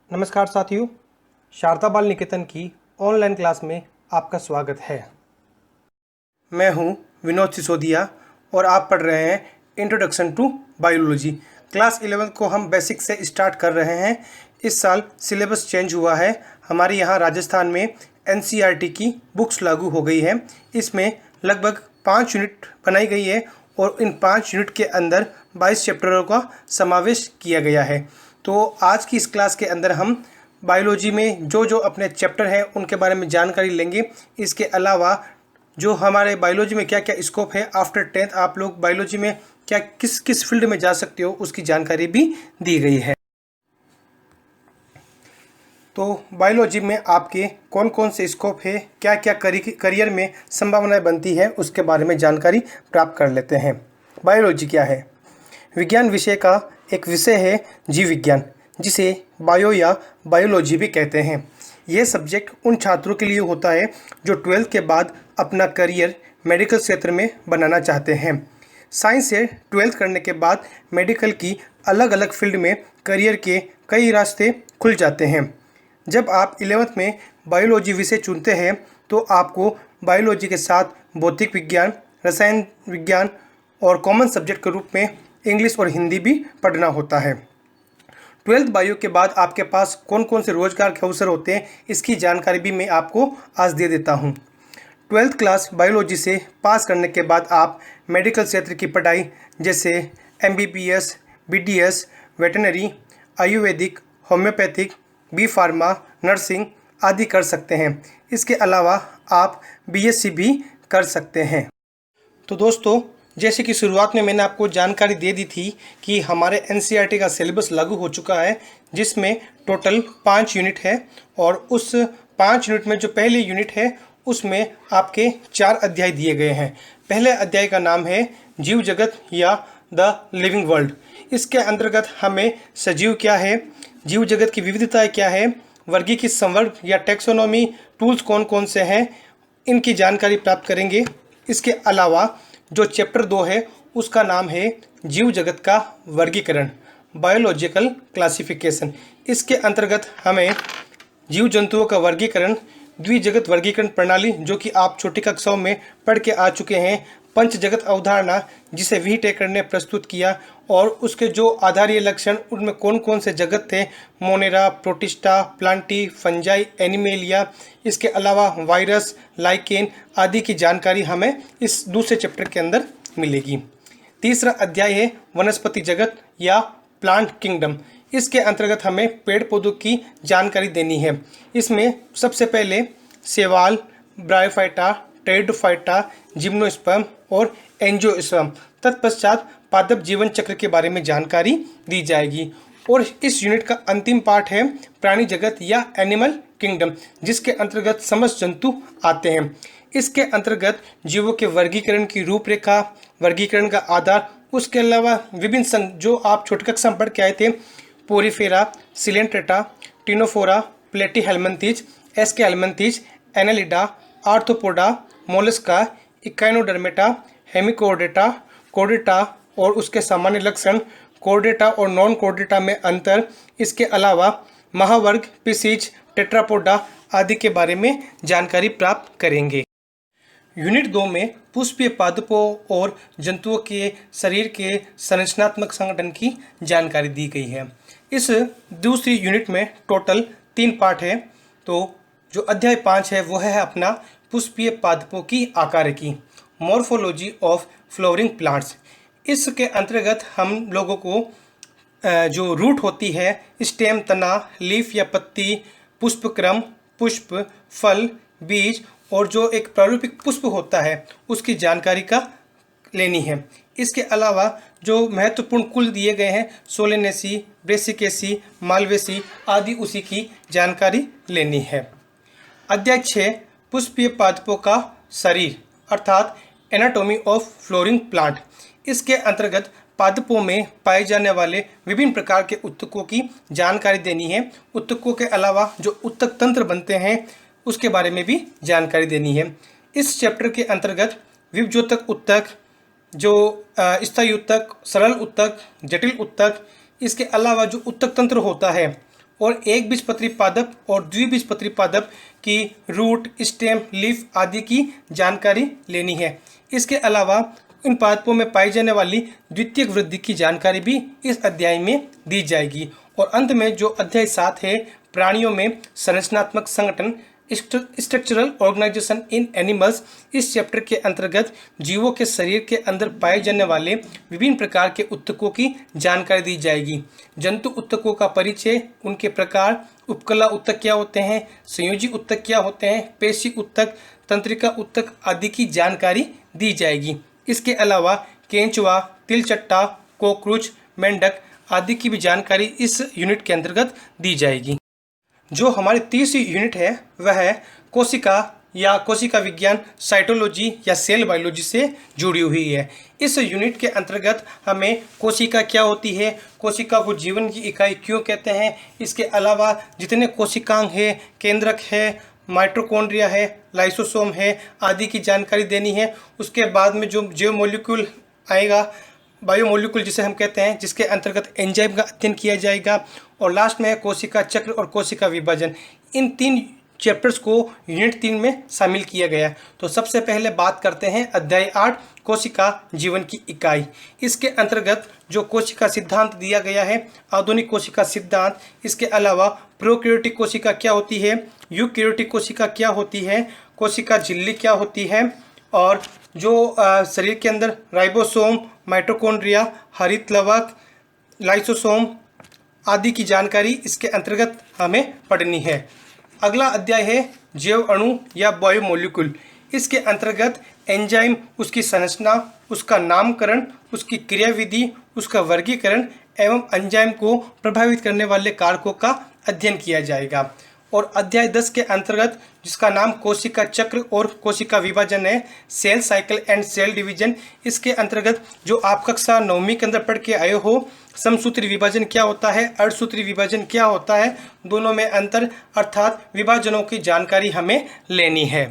नमस्कार साथियों, शारदा बाल निकेतन की ऑनलाइन क्लास में आपका स्वागत है। मैं हूं विनोद सिसोदिया और आप पढ़ रहे हैं इंट्रोडक्शन टू बायोलॉजी। क्लास 11 को हम बेसिक से स्टार्ट कर रहे हैं। इस साल सिलेबस चेंज हुआ है। हमारे यहाँ राजस्थान में एनसीईआरटी की बुक्स लागू हो गई है। इसमें लगभग 5 यूनिट बनाई गई है और इन 5 यूनिट के अंदर 22 चैप्टरों का समावेश किया गया है। तो आज की इस क्लास के अंदर हम बायोलॉजी में जो अपने चैप्टर हैं उनके बारे में जानकारी लेंगे। इसके अलावा जो हमारे बायोलॉजी में क्या क्या स्कोप है, आफ्टर 10th आप लोग बायोलॉजी में क्या किस किस फील्ड में जा सकते हो उसकी जानकारी भी दी गई है। तो बायोलॉजी में आपके कौन कौन से स्कोप है, क्या क्या करियर में संभावनाएं बनती है, उसके बारे में जानकारी प्राप्त कर लेते हैं। बायोलॉजी क्या है? विज्ञान विषय का एक विषय है जीव विज्ञान, जिसे बायो या बायोलॉजी भी कहते हैं। यह सब्जेक्ट उन छात्रों के लिए होता है जो 12th के बाद अपना करियर मेडिकल क्षेत्र में बनाना चाहते हैं। साइंस से 12th करने के बाद मेडिकल की अलग अलग फील्ड में करियर के कई रास्ते खुल जाते हैं। जब आप 11th में बायोलॉजी विषय चुनते हैं तो आपको बायोलॉजी के साथ भौतिक विज्ञान, रसायन विज्ञान और कॉमन सब्जेक्ट के रूप में इंग्लिश और हिंदी भी पढ़ना होता है। 12th बायो के बाद आपके पास कौन कौन से रोजगार के अवसर होते हैं, इसकी जानकारी भी मैं आपको आज दे देता हूं। 12th क्लास बायोलॉजी से पास करने के बाद आप मेडिकल क्षेत्र की पढ़ाई जैसे MBBS, BDS, veterinary, ayurvedic, homeopathic, B pharma, nursing आदि कर सकते हैं। इसके अलावा आप BSc भी कर सकते हैं। तो दोस्तों, जैसे कि शुरुआत में मैंने आपको जानकारी दे दी थी कि हमारे एनसीईआरटी का सिलेबस लागू हो चुका है, जिसमें टोटल 5 यूनिट है और उस 5 यूनिट में जो पहली यूनिट है उसमें आपके 4 अध्याय दिए गए हैं। पहले अध्याय का नाम है जीव जगत या द लिविंग वर्ल्ड। इसके अंतर्गत हमें सजीव क्या है, जीव जगत की विविधताएं क्या है, वर्गीकृत संवर्ग या टैक्सोनॉमी टूल्स कौन कौन से हैं, इनकी जानकारी प्राप्त करेंगे। इसके अलावा जो चैप्टर 2 है उसका नाम है जीव जगत का वर्गीकरण, बायोलॉजिकल क्लासिफिकेशन। इसके अंतर्गत हमें जीव जंतुओं का वर्गीकरण, द्विजगत वर्गीकरण प्रणाली जो कि आप छोटी कक्षाओं में पढ़ के आ चुके हैं, पंच जगत अवधारणा जिसे वी टेकर ने प्रस्तुत किया और उसके जो आधारीय लक्षण उनमें कौन कौन से जगत थे, Monera, protista, Plantae, fungi, animalia. इसके अलावा वायरस, लाइकेन आदि की जानकारी हमें इस दूसरे चैप्टर के अंदर मिलेगी। तीसरा अध्याय है वनस्पति जगत या प्लांट किंगडम। इसके अंतर्गत हमें पेड़ पौधों की जानकारी देनी है। इसमें सबसे पहले शैवाल, ब्रायोफाइटा, टेरिडोफाइटा, जिम्नोस्पर्म और एंजियोस्पर्म, तत्पश्चात पादप जीवन चक्र के बारे में जानकारी दी जाएगी। और इस यूनिट का अंतिम पार्ट है प्राणी जगत या एनिमल किंगडम, जिसके अंतर्गत समस्त जंतु आते हैं। इसके अंतर्गत जीवों के वर्गीकरण की रूपरेखा, वर्गीकरण का आधार, उसके अलावा विभिन्न संघ जो आप छोटी कक्षा में पढ़ के आए थे, Porifera, Coelenterata, Ctenophora, Platyhelminthes, Aschelminthes, Annelida, Arthropoda, Mollusca, Echinodermata, Hemichordata, Chordata और उसके सामान्य लक्षण, कोर्डेटा और नॉन कोर्डेटा में अंतर। इसके अलावा महावर्ग, पिसीज, टेट्रापोडा आदि के बारे में जानकारी प्राप्त करेंगे। यूनिट 2 में पुष्पीय पादपों और जंतुओं के शरीर के संरचनात्मक संगठन की जानकारी दी गई है। इस दूसरी यूनिट में टोटल 3 पार्ट है। तो जो अध्याय 5 है वो है अपना पुष्पीय पादपों की आकारिकी, मॉर्फोलॉजी ऑफ फ्लावरिंग प्लांट्स। इसके अंतर्गत हम लोगों को जो रूट होती है, स्टेम, तना, लीफ या पत्ती, पुष्प क्रम, पुष्प, फल, बीज और जो एक प्रारूपिक पुष्प होता है उसकी जानकारी का लेनी है। इसके अलावा जो महत्वपूर्ण कुल दिए गए हैं, सोलेनेसी, ब्रेसिकेसी, मालवेसी आदि, उसी की जानकारी लेनी है। अध्याय 6 पुष्पीय पादपों का शरीर अर्थात एनाटॉमी ऑफ फ्लोरिंग प्लांट। इसके अंतर्गत पादपों में पाए जाने वाले विभिन्न प्रकार के ऊतकों की जानकारी देनी है। ऊतकों के अलावा जो ऊतक तंत्र बनते हैं उसके बारे में भी जानकारी देनी है। इस चैप्टर के अंतर्गत विभजोतक ऊतक, जो स्थायी ऊतक, सरल ऊतक, जटिल ऊतक, इसके अलावा जो ऊतक तंत्र होता है और एक बीजपत्री पादप और द्विबीजपत्री पादप की रूट, स्टेम, लीफ आदि की जानकारी लेनी है। इसके अलावा इन पादपों में पाई जाने वाली द्वितीयक वृद्धि की जानकारी भी इस अध्याय में दी जाएगी। और अंत में जो अध्याय 7 है, प्राणियों में संरचनात्मक संगठन, स्ट्रक्चरल ऑर्गेनाइजेशन इन एनिमल्स, इस चैप्टर के अंतर्गत जीवों के शरीर के अंदर पाए जाने वाले विभिन्न प्रकार के ऊतकों की जानकारी दी जाएगी। जंतु ऊतकों का परिचय, उनके प्रकार, उपकला ऊतक क्या होते हैं, संयोजी ऊतक क्या होते हैं, पेशी ऊतक, तंत्रिका ऊतक आदि की जानकारी दी जाएगी। इसके अलावा केंचुआ, तिलचट्टा, कॉकरोच, मेंढक आदि की भी जानकारी इस यूनिट के अंतर्गत दी जाएगी। जो हमारी तीसरी यूनिट है वह है कोशिका या कोशिका विज्ञान, साइटोलॉजी या सेल बायोलॉजी से जुड़ी हुई है। इस यूनिट के अंतर्गत हमें कोशिका क्या होती है, कोशिका को जीवन की इकाई क्यों कहते हैं, इसके अलावा जितने कोशिकांग है, केंद्रक है, माइटोकॉन्ड्रिया है, लाइसोसोम है आदि की जानकारी देनी है। उसके बाद में जो जियोमोलिक्यूल आएगा, बायोमोलिक्यूल जिसे हम कहते हैं, जिसके अंतर्गत एंजाइम का अध्ययन किया जाएगा। और लास्ट में है कोशिका चक्र और कोशिका विभाजन। इन 3 चैप्टर्स को यूनिट 3 में शामिल किया गया। तो सबसे पहले बात करते हैं अध्याय 8, कोशिका जीवन की इकाई। इसके अंतर्गत जो कोशिका सिद्धांत दिया गया है, आधुनिक कोशिका सिद्धांत, इसके अलावा प्रोकैरियोटिक कोशिका क्या होती है, यूकैरियोटिक कोशिका क्या होती है, कोशिका झिल्ली क्या होती है, और जो शरीर के अंदर राइबोसोम, माइटोकॉन्ड्रिया, हरित लवक, लाइसोसोम आदि की जानकारी इसके अंतर्गत हमें पढ़नी है। अगला अध्याय है जैव अणु या बायोमोलिक्यूल। इसके अंतर्गत एंजाइम, उसकी संरचना, उसका नामकरण, उसकी क्रियाविधि, उसका वर्गीकरण एवं एंजाइम को प्रभावित करने वाले कारकों का अध्ययन किया जाएगा। और अध्याय 10 के अंतर्गत, जिसका नाम कोशिका चक्र और कोशिका विभाजन है, cell cycle and cell division, इसके अंतर्गत जो आप कक्षा 9वीं के अंदर पढ़ के आए हो, समसूत्री विभाजन क्या होता है, अर्धसूत्री विभाजन क्या होता है, दोनों में अंतर अर्थात विभाजनों की जानकारी हमें लेनी है।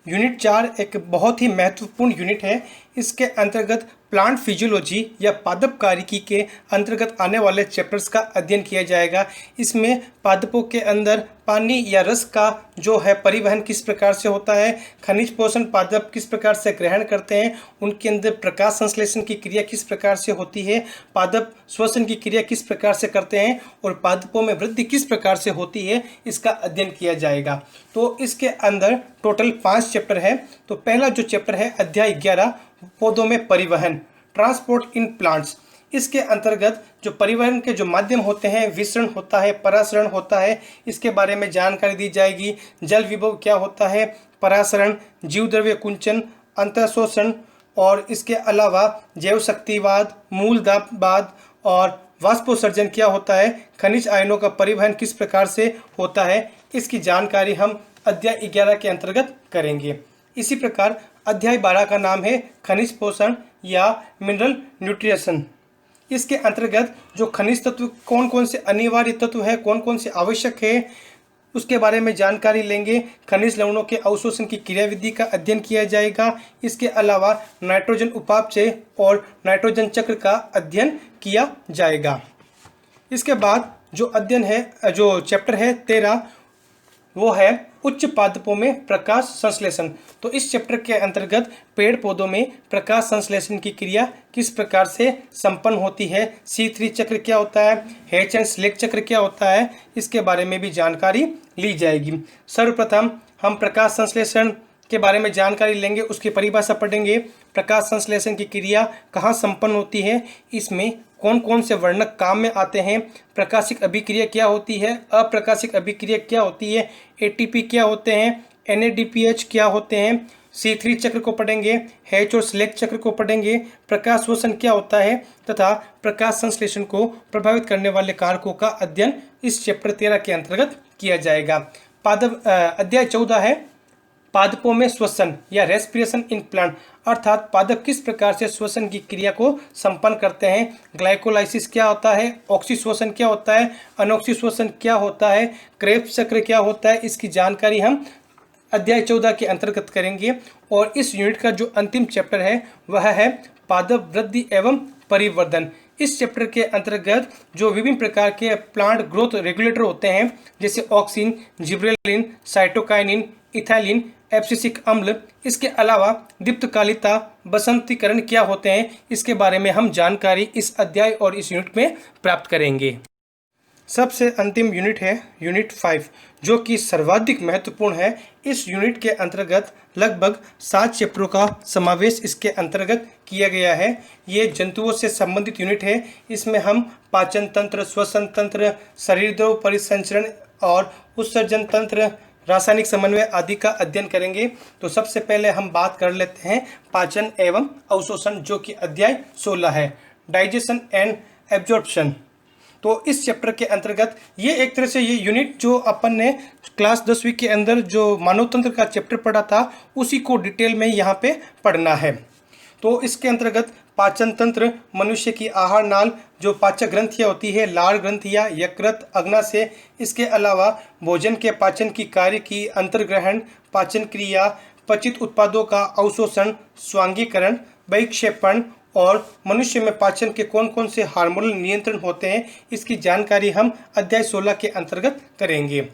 यूनिट 4 एक बहुत ही महत्वपूर्ण यूनिट है। इसके अंतर्गत प्लांट फिजियोलॉजी या पादप कार्यकी के अंतर्गत आने वाले चैप्टर्स का अध्ययन किया जाएगा। इसमें पादपों के अंदर पानी या रस का जो है परिवहन किस प्रकार से होता है, खनिज पोषण पादप किस प्रकार से ग्रहण करते हैं, उनके अंदर प्रकाश संश्लेषण की क्रिया किस प्रकार से होती है, पादप श्वसन की क्रिया किस प्रकार से करते हैं और पादपों में वृद्धि किस प्रकार से होती है, इसका अध्ययन किया जाएगा। तो इसके अंदर टोटल 5 चैप्टर है। तो पहला जो चैप्टर है अध्याय 11, पौधों में परिवहन, ट्रांसपोर्ट इन प्लांट्स। इसके अंतर्गत जो परिवहन के जो माध्यम होते हैं, विसरण होता है, परासरण होता है, इसके बारे में जानकारी दी जाएगी। जल विभव क्या होता है, परासरण, जीव द्रव्य कुंचन, अंतःशोषण, और इसके अलावा जैव शक्तिवाद, मूलदाबवाद और वाष्पोत्सर्जन क्या होता है, खनिज आयनों का परिवहन किस प्रकार से होता है, इसकी जानकारी हम अध्याय 11 के अंतर्गत करेंगे। इसी प्रकार अध्याय 12 का नाम है खनिज पोषण या मिनरल न्यूट्रिशन। इसके अंतर्गत जो खनिज तत्व कौन कौन से अनिवार्य तत्व है, कौन कौन से आवश्यक है, उसके बारे में जानकारी लेंगे। खनिज लवणों के अवशोषण की क्रियाविधि का अध्ययन किया जाएगा। इसके अलावा नाइट्रोजन उपापचय और नाइट्रोजन चक्र का अध्ययन किया जाएगा। इसके बाद जो अध्ययन है, जो चैप्टर है 13, वो है उच्च पादपों में प्रकाश संश्लेषण। तो इस चैप्टर के अंतर्गत पेड़ पौधों में प्रकाश संश्लेषण की क्रिया किस प्रकार से संपन्न होती है, C3 चक्र क्या होता है, हेच एंड स्लेक चक्र क्या होता है, इसके बारे में भी जानकारी ली जाएगी। सर्वप्रथम हम प्रकाश संश्लेषण के बारे में जानकारी लेंगे, उसकी परिभाषा पढ़ेंगे। प्रकाश संश्लेषण की क्रिया कहाँ संपन्न होती है, इसमें कौन कौन से वर्णक काम में आते हैं, प्रकाशिक अभिक्रिया क्या होती है, अप्रकाशिक अभिक्रिया क्या होती है, ATP क्या होते हैं, NADPH क्या होते हैं, C3 चक्र को पढ़ेंगे, हेच और स्लेक चक्र को पढ़ेंगे, प्रकाश शोषण क्या होता है तथा प्रकाश संश्लेषण को प्रभावित करने वाले कारकों का अध्ययन इस चैप्टर 13 के अंतर्गत किया जाएगा। अध्याय 14 है पादपों में श्वसन या रेस्पिरेशन इन प्लांट, अर्थात पादप किस प्रकार से श्वसन की क्रिया को संपन्न करते हैं, ग्लाइकोलाइसिस क्या होता है, ऑक्सीश्वसन क्या होता है, अनऑक्सीश्वसन क्या होता है, क्रेब्स चक्र क्या होता है, इसकी जानकारी हम अध्याय 14 के अंतर्गत करेंगे। और इस यूनिट का जो अंतिम चैप्टर है वह है पादप वृद्धि एवं परिवर्धन। इस चैप्टर के अंतर्गत जो विभिन्न प्रकार के प्लांट ग्रोथ रेगुलेटर होते हैं, जैसे auxin, gibberellin, cytokinin, ethylene, abscisic अम्ल, इसके अलावा दीप्तकालिता, बसंतीकरण क्या होते हैं, इसके बारे में हम जानकारी इस अध्याय और इस यूनिट में प्राप्त करेंगे। सबसे अंतिम यूनिट है यूनिट 5, जो कि सर्वाधिक महत्वपूर्ण है। इस यूनिट के अंतर्गत लगभग 7 चैप्टरों का समावेश इसके अंतर्गत किया गया है। ये जंतुओं से संबंधित यूनिट है। इसमें हम पाचन तंत्र, श्वसन तंत्र, शरीर द्रव परिसंचरण और उत्सर्जन तंत्र, रासायनिक समन्वय आदि का अध्ययन करेंगे। तो सबसे पहले हम बात कर लेते हैं पाचन एवं अवशोषण, जो कि अध्याय 16 है, डाइजेशन एंड एब्जॉर्प्शन। तो इस चैप्टर के अंतर्गत ये एक तरह से ये यूनिट जो अपन ने क्लास 10वीं के अंदर जो मानव तंत्र का चैप्टर पढ़ा था, उसी को डिटेल में यहाँ पे पढ़ना है। तो इसके अंतर्गत पाचन तंत्र, मनुष्य की आहार नाल, जो पाचक ग्रंथियाँ होती है, लाल ग्रंथियाँ, यकृत, अग्नाशय, इसके अलावा भोजन के पाचन की कार्य की अंतर्ग्रहण, पाचन क्रिया, पचित उत्पादों का अवशोषण, स्वांगीकरण, बहिक्षेपण और मनुष्य में पाचन के कौन कौन से हार्मोनल नियंत्रण होते हैं, इसकी जानकारी हम अध्याय 16 के अंतर्गत करेंगे।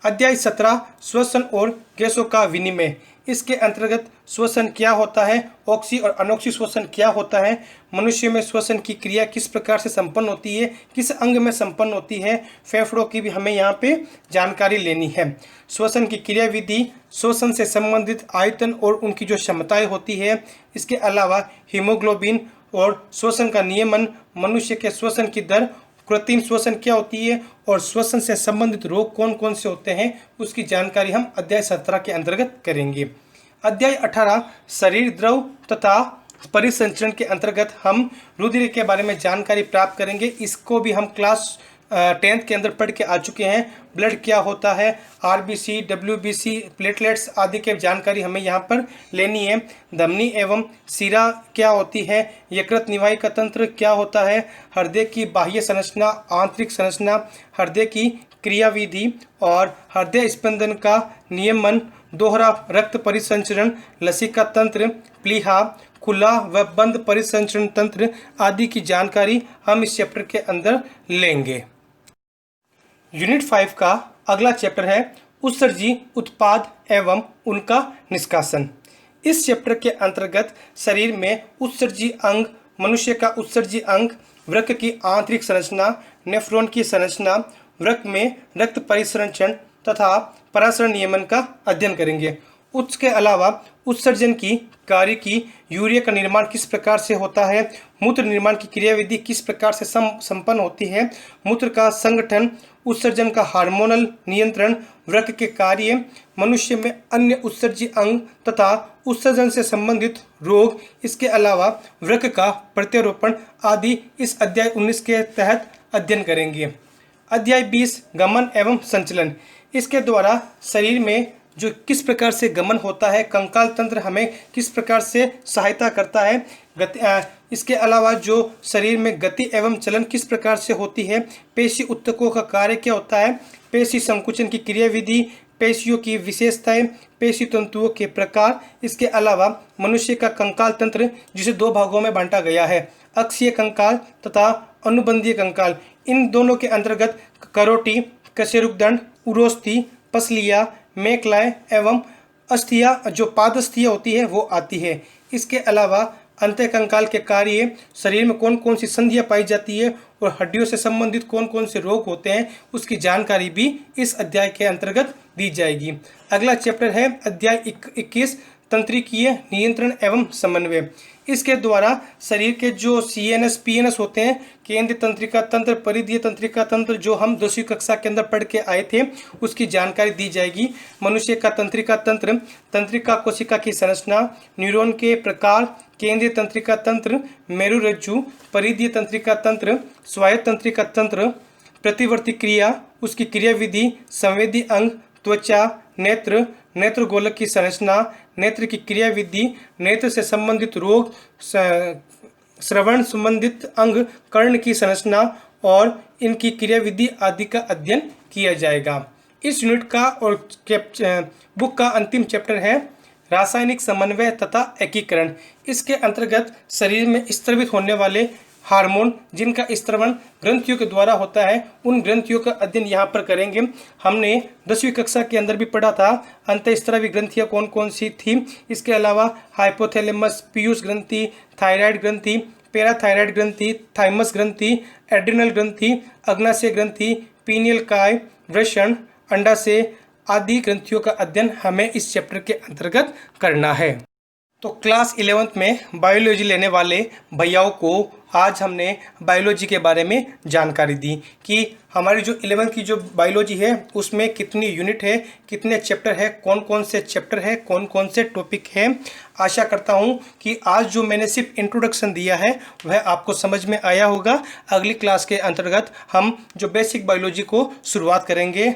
अध्याय 17 श्वसन और गैसों का विनिमय। इसके अंतर्गत श्वसन क्या होता है, ऑक्सी और अनोक्सी श्वसन क्या होता है, मनुष्य में श्वसन की क्रिया किस प्रकार से संपन्न होती है, किस अंग में संपन्न होती है, फेफड़ों की भी हमें यहाँ पे जानकारी लेनी है। श्वसन की क्रिया विधि, श्वसन से संबंधित आयतन और उनकी जो क्षमताएं होती है, इसके अलावा हीमोग्लोबिन और श्वसन का नियमन, मनुष्य के श्वसन की दर, कृत्रिम श्वसन क्या होती है और श्वसन से संबंधित रोग कौन कौन से होते हैं, उसकी जानकारी हम अध्याय 17 के अंतर्गत करेंगे। अध्याय 18 शरीर द्रव तथा परिसंचरण के अंतर्गत हम रुधिर के बारे में जानकारी प्राप्त करेंगे। इसको भी हम क्लास 10th के अंदर पढ़ के आ चुके हैं। ब्लड क्या होता है, आरबीसी, डब्ल्यूबीसी, प्लेटलेट्स आदि की जानकारी हमें यहाँ पर लेनी है। धमनी एवं शिरा क्या होती है, यकृत निवाही का तंत्र क्या होता है, हृदय की बाह्य संरचना, आंतरिक संरचना, हृदय की क्रियाविधि और हृदय स्पंदन का नियमन, दोहरा रक्त परिसंचरण, लसिका तंत्र, प्लीहा, खुला व बंद परिसंचरण तंत्र आदि की जानकारी हम इस चैप्टर के अंदर लेंगे। यूनिट 5 का अगला चैप्टर है उत्सर्जी उत्पाद एवं उनका निष्कासन। इस चैप्टर के अंतर्गत शरीर में उत्सर्जी अंग, मनुष्य का उत्सर्जी अंग, वृक्क की आंतरिक संरचना, नेफ्रॉन की संरचना, वृक्क में रक्त परिसंचरण तथा परासरण नियमन का अध्ययन करेंगे। उसके अलावा उत्सर्जन की कार्य की, यूरिया का निर्माण किस प्रकार से होता है, मूत्र निर्माण की क्रियाविधि किस प्रकार से संपन्न होती है, मूत्र का संगठन, उत्सर्जन का हार्मोनल नियंत्रण, वृक्क के कार्य, मनुष्य में अन्य उत्सर्जी अंग तथा उत्सर्जन से संबंधित रोग, इसके अलावा वृक्क का प्रत्यारोपण आदि इस अध्याय 19 के तहत अध्ययन करेंगे। अध्याय 20 गमन एवं संचलन। इसके द्वारा शरीर में जो किस प्रकार से गमन होता है, कंकाल तंत्र हमें किस प्रकार से सहायता करता है, इसके अलावा जो शरीर में गति एवं चलन किस प्रकार से होती है, पेशी उत्तकों का कार्य क्या होता है, पेशी संकुचन की क्रियाविधि, पेशियों की विशेषताएं, पेशी तंतुओं के प्रकार, इसके अलावा मनुष्य का कंकाल तंत्र जिसे 2 भागों में बांटा गया है, अक्षीय कंकाल तथा अनुबंधीय कंकाल। इन दोनों के अंतर्गत करोटी, कशेरुकदंड, उरोस्थी, पसलिया, मेखलाय एवं अस्थिया, जो पादस्थिया होती है वो आती है। इसके अलावा अंतःकंकाल के कार्य, शरीर में कौन कौन सी संधियां पाई जाती है और हड्डियों से संबंधित कौन कौन से रोग होते हैं, उसकी जानकारी भी इस अध्याय के अंतर्गत दी जाएगी। अगला चैप्टर है अध्याय 21 तंत्रिकीय नियंत्रण एवं समन्वय। इसके द्वारा शरीर के जो CNS PNS होते हैं, केंद्रीय तंत्रिका तंत्र, परिधीय तंत्रिका तंत्र, जो हम 10वीं कक्षा के अंदर पढ़ के आए थे, उसकी जानकारी दी जाएगी। मनुष्य का तंत्रिका तंत्र, तंत्रिका कोशिका की संरचना, न्यूरॉन के प्रकार, केंद्रीय तंत्रिका तंत्र, मेरुरज्जु, परिधीय तंत्रिका तंत्र, स्वायत्त तंत्रिका तंत्र, प्रतिवर्ती क्रिया, उसकी क्रियाविधि, संवेदी अंग, त्वचा, नेत्र, नेत्र गोलक की संरचना, नेत्र की क्रियाविधि, नेत्र से संबंधित रोग, श्रवण संबंधित अंग, कर्ण की संरचना और इनकी क्रियाविधि आदि का अध्ययन किया जाएगा। इस यूनिट का और बुक का अंतिम चैप्टर है रासायनिक समन्वय तथा एकीकरण। इसके अंतर्गत शरीर में स्रावित होने वाले हार्मोन जिनका स्त्रवण ग्रंथियों के द्वारा होता है, उन ग्रंथियों का अध्ययन यहाँ पर करेंगे। हमने 10वीं कक्षा के अंदर भी पढ़ा था अंतःस्रावी ग्रंथियाँ कौन कौन सी थी। इसके अलावा हाइपोथैलेमस, पीयूष ग्रंथि, थायराइड ग्रंथि, पैराथायराइड ग्रंथि, थाइमस ग्रंथि, एड्रिनल ग्रंथि, अग्नाशय ग्रंथि, पीनियल काय, वृषण, अंडाशय आदि ग्रंथियों का अध्ययन हमें इस चैप्टर के अंतर्गत करना है। तो क्लास 11th में बायोलॉजी लेने वाले भैयाओं को आज हमने बायोलॉजी के बारे में जानकारी दी कि हमारी जो 11th की जो बायोलॉजी है उसमें कितनी यूनिट है, कितने चैप्टर है, कौन कौन से चैप्टर है, कौन कौन से टॉपिक है। आशा करता हूँ कि आज जो मैंने सिर्फ इंट्रोडक्शन दिया है वह आपको समझ में आया होगा। अगली क्लास के अंतर्गत हम जो बेसिक बायोलॉजी को शुरुआत करेंगे।